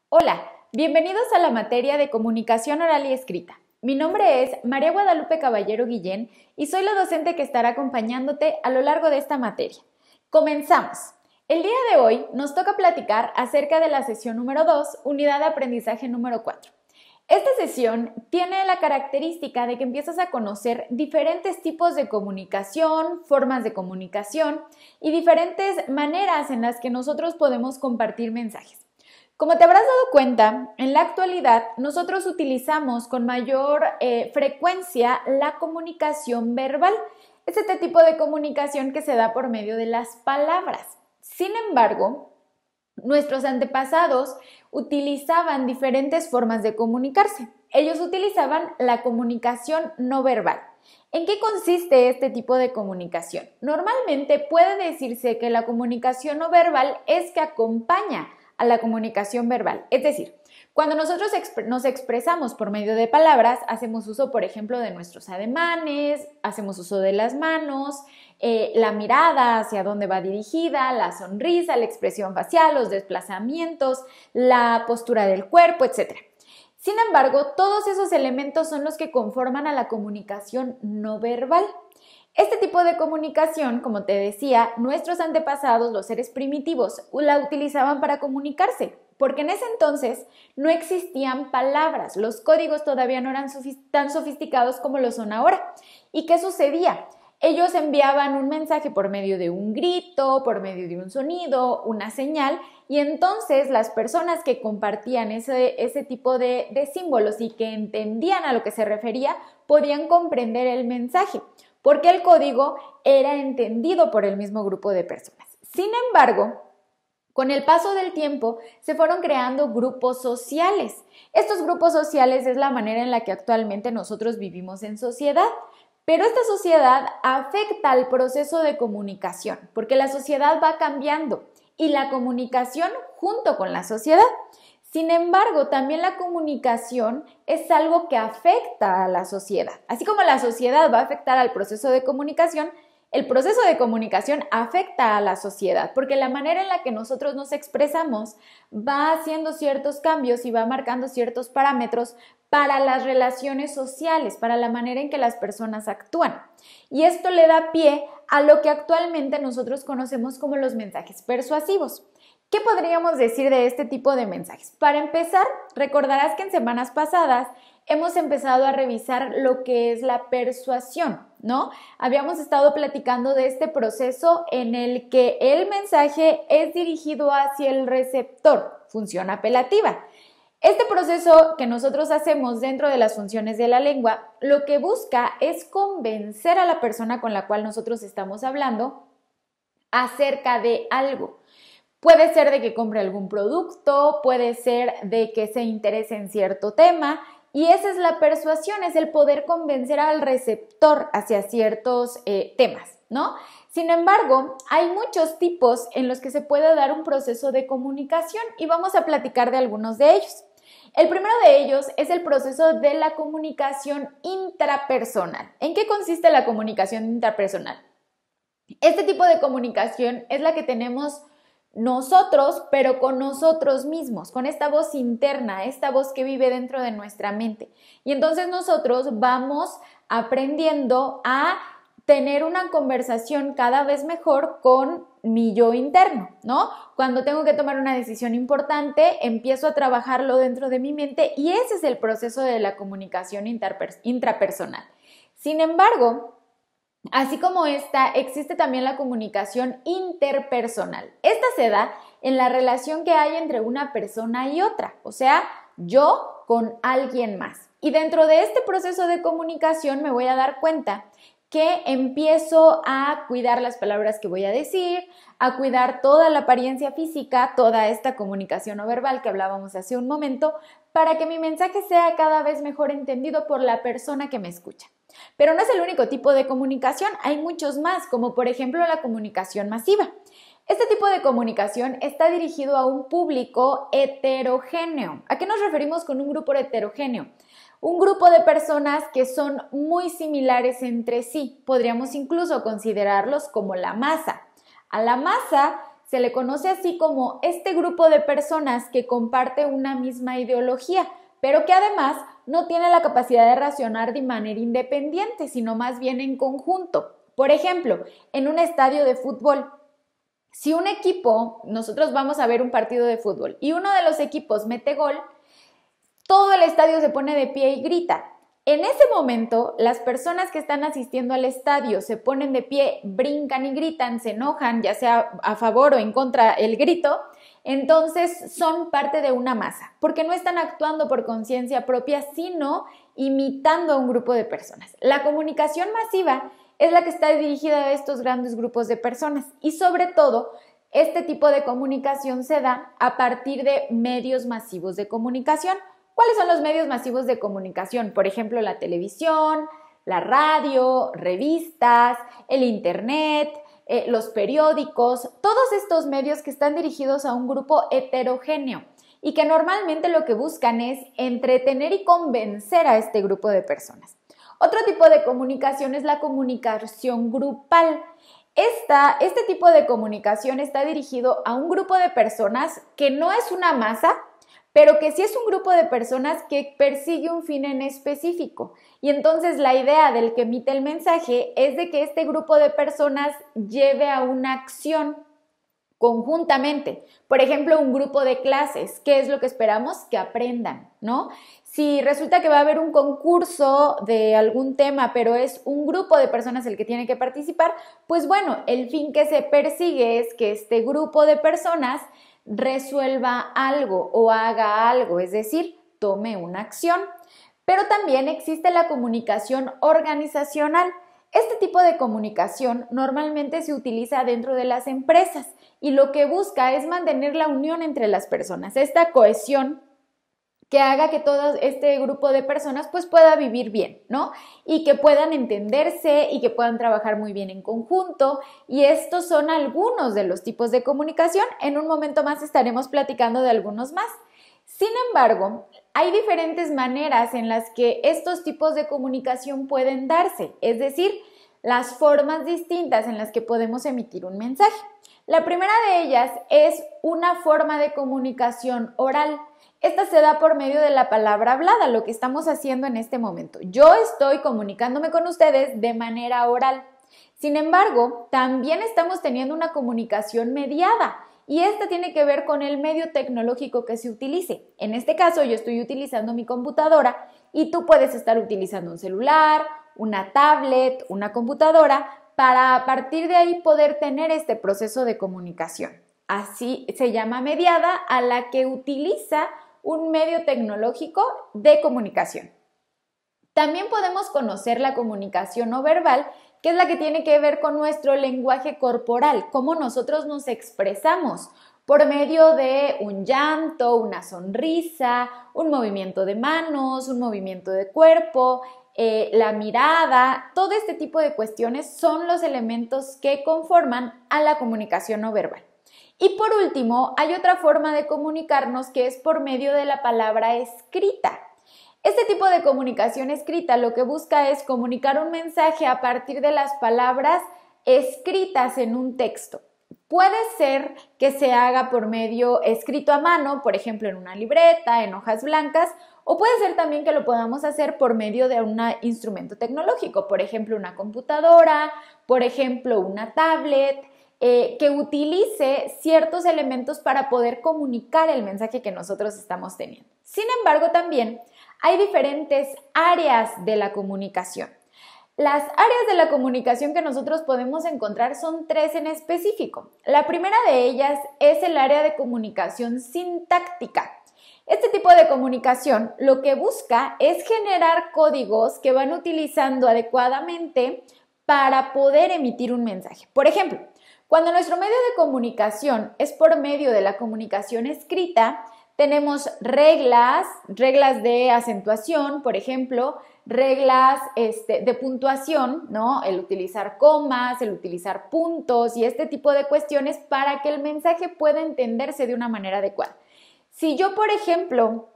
Hola, bienvenidos a la materia de comunicación oral y escrita. Mi nombre es María Guadalupe Caballero Guillén y soy la docente que estará acompañándote a lo largo de esta materia. Comenzamos. El día de hoy nos toca platicar acerca de la sesión número 2, unidad de aprendizaje número 4. Esta sesión tiene la característica de que empiezas a conocer diferentes tipos de comunicación, formas de comunicación y diferentes maneras en las que nosotros podemos compartir mensajes. Como te habrás dado cuenta, en la actualidad nosotros utilizamos con mayor frecuencia la comunicación verbal, es este tipo de comunicación que se da por medio de las palabras. Sin embargo, nuestros antepasados utilizaban diferentes formas de comunicarse. Ellos utilizaban la comunicación no verbal. ¿En qué consiste este tipo de comunicación? Normalmente puede decirse que la comunicación no verbal es que acompaña a la comunicación verbal. Es decir, cuando nosotros nos expresamos por medio de palabras, hacemos uso, por ejemplo, de nuestros ademanes, hacemos uso de las manos, la mirada hacia dónde va dirigida, la sonrisa, la expresión facial, los desplazamientos, la postura del cuerpo, etc. Sin embargo, todos esos elementos son los que conforman a la comunicación no verbal. Este tipo de comunicación, como te decía, nuestros antepasados, los seres primitivos, la utilizaban para comunicarse, porque en ese entonces no existían palabras, los códigos todavía no eran tan sofisticados como lo son ahora. ¿Y qué sucedía? Ellos enviaban un mensaje por medio de un grito, por medio de un sonido, una señal, y entonces las personas que compartían ese tipo de símbolos y que entendían a lo que se refería, podían comprender el mensaje, porque el código era entendido por el mismo grupo de personas. Sin embargo, con el paso del tiempo se fueron creando grupos sociales. Estos grupos sociales es la manera en la que actualmente nosotros vivimos en sociedad. Pero esta sociedad afecta al proceso de comunicación, porque la sociedad va cambiando y la comunicación junto con la sociedad. Sin embargo, también la comunicación es algo que afecta a la sociedad. Así como la sociedad va a afectar al proceso de comunicación, el proceso de comunicación afecta a la sociedad, porque la manera en la que nosotros nos expresamos va haciendo ciertos cambios y va marcando ciertos parámetros para las relaciones sociales, para la manera en que las personas actúan. Y esto le da pie a lo que actualmente nosotros conocemos como los mensajes persuasivos. ¿Qué podríamos decir de este tipo de mensajes? Para empezar, recordarás que en semanas pasadas hemos empezado a revisar lo que es la persuasión, ¿no? Habíamos estado platicando de este proceso en el que el mensaje es dirigido hacia el receptor, función apelativa. Este proceso que nosotros hacemos dentro de las funciones de la lengua, lo que busca es convencer a la persona con la cual nosotros estamos hablando acerca de algo. Puede ser de que compre algún producto, puede ser de que se interese en cierto tema, y esa es la persuasión, es el poder convencer al receptor hacia ciertos temas, ¿no? Sin embargo, hay muchos tipos en los que se puede dar un proceso de comunicación y vamos a platicar de algunos de ellos. El primero de ellos es el proceso de la comunicación intrapersonal. ¿En qué consiste la comunicación intrapersonal? Este tipo de comunicación es la que tenemos nosotros, pero con nosotros mismos, con esta voz interna, esta voz que vive dentro de nuestra mente. Y entonces nosotros vamos aprendiendo a tener una conversación cada vez mejor con mi yo interno, ¿no? Cuando tengo que tomar una decisión importante, empiezo a trabajarlo dentro de mi mente y ese es el proceso de la comunicación intrapersonal. Sin embargo, así como esta, existe también la comunicación interpersonal. Esta se da en la relación que hay entre una persona y otra, o sea, yo con alguien más. Y dentro de este proceso de comunicación me voy a dar cuenta que empiezo a cuidar las palabras que voy a decir, a cuidar toda la apariencia física, toda esta comunicación no verbal que hablábamos hace un momento, para que mi mensaje sea cada vez mejor entendido por la persona que me escucha. Pero no es el único tipo de comunicación, hay muchos más, como por ejemplo la comunicación masiva. Este tipo de comunicación está dirigido a un público heterogéneo. ¿A qué nos referimos con un grupo heterogéneo? Un grupo de personas que son muy similares entre sí. Podríamos incluso considerarlos como la masa. A la masa se le conoce así como este grupo de personas que comparte una misma ideología, pero que además no tiene la capacidad de razonar de manera independiente, sino más bien en conjunto. Por ejemplo, en un estadio de fútbol, si un equipo, nosotros vamos a ver un partido de fútbol y uno de los equipos mete gol, todo el estadio se pone de pie y grita. En ese momento, las personas que están asistiendo al estadio se ponen de pie, brincan y gritan, se enojan, ya sea a favor o en contra el grito, entonces son parte de una masa, porque no están actuando por conciencia propia, sino imitando a un grupo de personas. La comunicación masiva es la que está dirigida a estos grandes grupos de personas y sobre todo, este tipo de comunicación se da a partir de medios masivos de comunicación. ¿Cuáles son los medios masivos de comunicación? Por ejemplo, la televisión, la radio, revistas, el internet, los periódicos, todos estos medios que están dirigidos a un grupo heterogéneo y que normalmente lo que buscan es entretener y convencer a este grupo de personas. Otro tipo de comunicación es la comunicación grupal. Este tipo de comunicación está dirigido a un grupo de personas que no es una masa, pero que sí es un grupo de personas que persigue un fin en específico. Y entonces la idea del que emite el mensaje es de que este grupo de personas lleve a una acción conjuntamente. Por ejemplo, un grupo de clases, ¿qué es lo que esperamos? Que aprendan, ¿no? Si resulta que va a haber un concurso de algún tema, pero es un grupo de personas el que tiene que participar, pues bueno, el fin que se persigue es que este grupo de personas resuelva algo o haga algo, es decir, tome una acción. Pero también existe la comunicación organizacional. Este tipo de comunicación normalmente se utiliza dentro de las empresas y lo que busca es mantener la unión entre las personas, esta cohesión que haga que todo este grupo de personas pues pueda vivir bien, ¿no? Y que puedan entenderse y que puedan trabajar muy bien en conjunto. Y estos son algunos de los tipos de comunicación. En un momento más estaremos platicando de algunos más. Sin embargo, hay diferentes maneras en las que estos tipos de comunicación pueden darse, es decir, las formas distintas en las que podemos emitir un mensaje. La primera de ellas es una forma de comunicación oral. Esta se da por medio de la palabra hablada, lo que estamos haciendo en este momento. Yo estoy comunicándome con ustedes de manera oral. Sin embargo, también estamos teniendo una comunicación mediada y esta tiene que ver con el medio tecnológico que se utilice. En este caso, yo estoy utilizando mi computadora y tú puedes estar utilizando un celular, una tablet, una computadora para a partir de ahí poder tener este proceso de comunicación. Así se llama mediada a la que utiliza un medio tecnológico de comunicación. También podemos conocer la comunicación no verbal, que es la que tiene que ver con nuestro lenguaje corporal, cómo nosotros nos expresamos por medio de un llanto, una sonrisa, un movimiento de manos, un movimiento de cuerpo, la mirada. Todo este tipo de cuestiones son los elementos que conforman a la comunicación no verbal. Y por último, hay otra forma de comunicarnos que es por medio de la palabra escrita. Este tipo de comunicación escrita lo que busca es comunicar un mensaje a partir de las palabras escritas en un texto. Puede ser que se haga por medio escrito a mano, por ejemplo en una libreta, en hojas blancas, o puede ser también que lo podamos hacer por medio de un instrumento tecnológico, por ejemplo una computadora, por ejemplo una tablet, que utilice ciertos elementos para poder comunicar el mensaje que nosotros estamos teniendo. Sin embargo, también hay diferentes áreas de la comunicación. Las áreas de la comunicación que nosotros podemos encontrar son 3 en específico. La primera de ellas es el área de comunicación sintáctica. Este tipo de comunicación lo que busca es generar códigos que van utilizando adecuadamente para poder emitir un mensaje. Por ejemplo, cuando nuestro medio de comunicación es por medio de la comunicación escrita, tenemos reglas de acentuación, por ejemplo, reglas de puntuación, ¿no? El utilizar comas, el utilizar puntos y este tipo de cuestiones para que el mensaje pueda entenderse de una manera adecuada. Si yo, por ejemplo,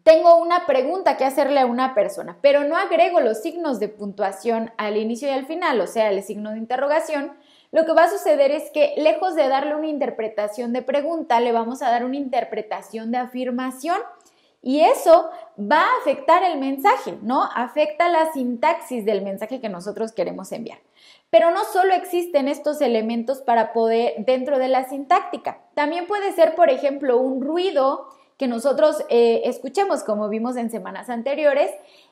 tengo una pregunta que hacerle a una persona, pero no agrego los signos de puntuación al inicio y al final, o sea, el signo de interrogación, lo que va a suceder es que lejos de darle una interpretación de pregunta, le vamos a dar una interpretación de afirmación. Y eso va a afectar el mensaje, ¿no? Afecta la sintaxis del mensaje que nosotros queremos enviar. Pero no solo existen estos elementos para poder, dentro de la sintáctica. También puede ser, por ejemplo, un ruido que nosotros escuchemos, como vimos en semanas anteriores,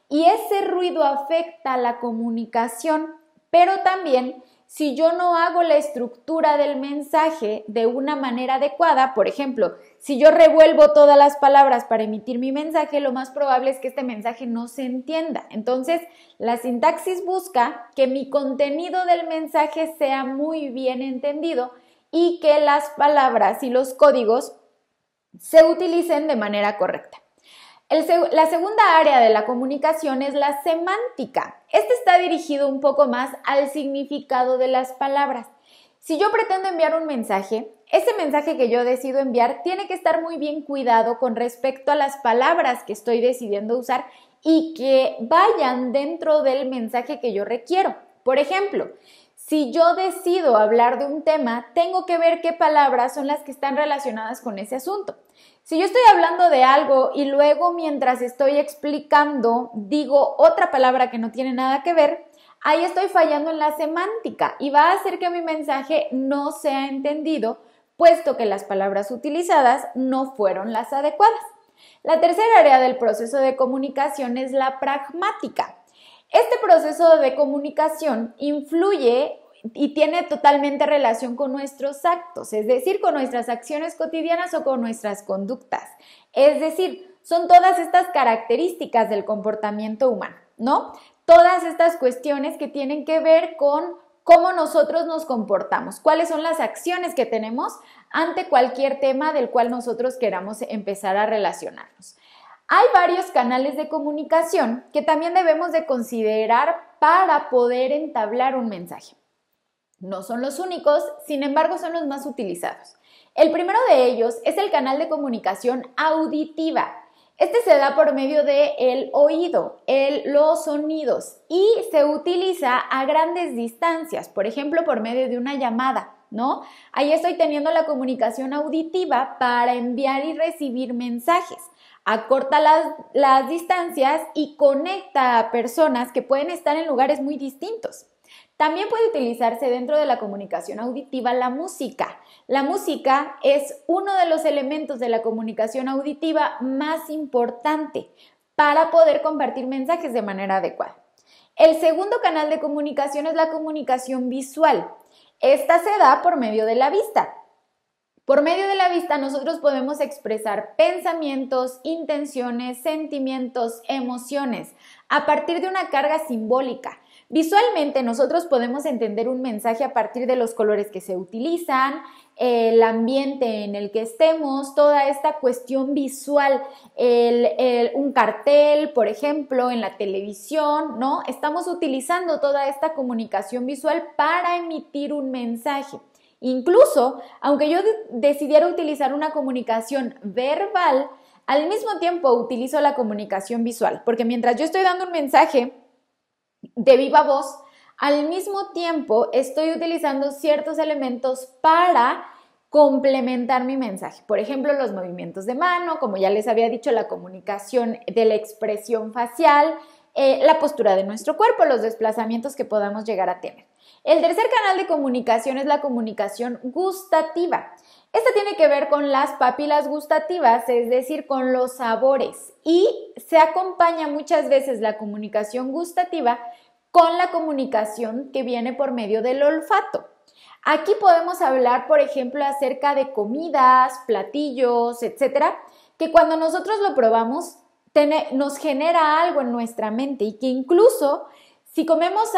y ese ruido afecta la comunicación, pero también si yo no hago la estructura del mensaje de una manera adecuada, por ejemplo, si yo revuelvo todas las palabras para emitir mi mensaje, lo más probable es que este mensaje no se entienda. Entonces, la sintaxis busca que mi contenido del mensaje sea muy bien entendido y que las palabras y los códigos se utilicen de manera correcta. La segunda área de la comunicación es la semántica. Este está dirigido un poco más al significado de las palabras. Si yo pretendo enviar un mensaje, ese mensaje que yo decido enviar tiene que estar muy bien cuidado con respecto a las palabras que estoy decidiendo usar y que vayan dentro del mensaje que yo requiero. Por ejemplo, si yo decido hablar de un tema, tengo que ver qué palabras son las que están relacionadas con ese asunto. Si yo estoy hablando de algo y luego mientras estoy explicando digo otra palabra que no tiene nada que ver, ahí estoy fallando en la semántica y va a hacer que mi mensaje no sea entendido, puesto que las palabras utilizadas no fueron las adecuadas. La tercera área del proceso de comunicación es la pragmática. Este proceso de comunicación influye y tiene totalmente relación con nuestros actos, es decir, con nuestras acciones cotidianas o con nuestras conductas. Es decir, son todas estas características del comportamiento humano, ¿no? Todas estas cuestiones que tienen que ver con cómo nosotros nos comportamos, cuáles son las acciones que tenemos ante cualquier tema del cual nosotros queramos empezar a relacionarnos. Hay varios canales de comunicación que también debemos de considerar para poder entablar un mensaje. No son los únicos, sin embargo son los más utilizados. El primero de ellos es el canal de comunicación auditiva. Este se da por medio del oído, los sonidos y se utiliza a grandes distancias, por ejemplo, por medio de una llamada, ¿no? Ahí estoy teniendo la comunicación auditiva para enviar y recibir mensajes. Acorta las distancias y conecta a personas que pueden estar en lugares muy distintos. También puede utilizarse dentro de la comunicación auditiva la música. La música es uno de los elementos de la comunicación auditiva más importante para poder compartir mensajes de manera adecuada. El segundo canal de comunicación es la comunicación visual. Esta se da por medio de la vista. Por medio de la vista nosotros podemos expresar pensamientos, intenciones, sentimientos, emociones a partir de una carga simbólica. Visualmente nosotros podemos entender un mensaje a partir de los colores que se utilizan, el ambiente en el que estemos, toda esta cuestión visual, un cartel, por ejemplo, en la televisión, ¿no? Estamos utilizando toda esta comunicación visual para emitir un mensaje. Incluso, aunque yo decidiera utilizar una comunicación verbal, al mismo tiempo utilizo la comunicación visual, porque mientras yo estoy dando un mensaje de viva voz, al mismo tiempo estoy utilizando ciertos elementos para complementar mi mensaje. Por ejemplo, los movimientos de mano, como ya les había dicho, la comunicación de la expresión facial, la postura de nuestro cuerpo, los desplazamientos que podamos llegar a tener. El tercer canal de comunicación es la comunicación gustativa. Esta tiene que ver con las papilas gustativas, es decir, con los sabores, y se acompaña muchas veces la comunicación gustativa con la comunicación que viene por medio del olfato. Aquí podemos hablar, por ejemplo, acerca de comidas, platillos, etcétera, que cuando nosotros lo probamos nos genera algo en nuestra mente y que incluso si comemos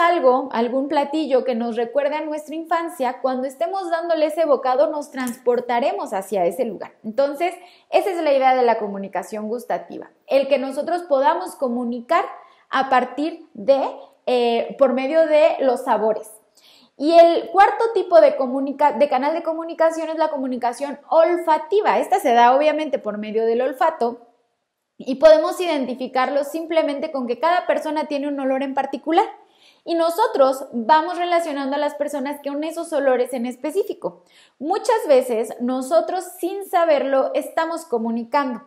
algún platillo que nos recuerde a nuestra infancia, cuando estemos dándole ese bocado nos transportaremos hacia ese lugar. Entonces, esa es la idea de la comunicación gustativa, el que nosotros podamos comunicar a partir por medio de los sabores. Y el cuarto tipo de canal de comunicación es la comunicación olfativa. Esta se da obviamente por medio del olfato y podemos identificarlo simplemente con que cada persona tiene un olor en particular y nosotros vamos relacionando a las personas con esos olores en específico. Muchas veces nosotros sin saberlo estamos comunicando.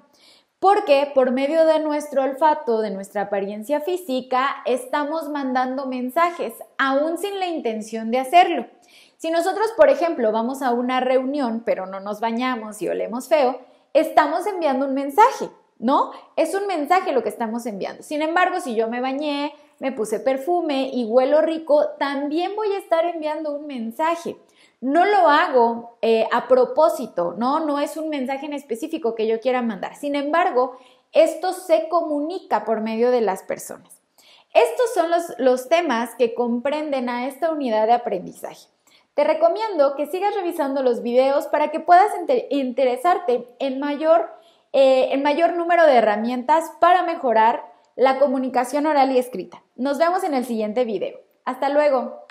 Porque por medio de nuestro olfato, de nuestra apariencia física, estamos mandando mensajes, aún sin la intención de hacerlo. Si nosotros, por ejemplo, vamos a una reunión, pero no nos bañamos y olemos feo, estamos enviando un mensaje, ¿no? Es un mensaje lo que estamos enviando. Sin embargo, si yo me bañé, me puse perfume y huelo rico, también voy a estar enviando un mensaje. No lo hago a propósito, ¿no? No es un mensaje en específico que yo quiera mandar. Sin embargo, esto se comunica por medio de las personas. Estos son los temas que comprenden a esta unidad de aprendizaje. Te recomiendo que sigas revisando los videos para que puedas interesarte en mayor número de herramientas para mejorar la comunicación oral y escrita. Nos vemos en el siguiente video. ¡Hasta luego!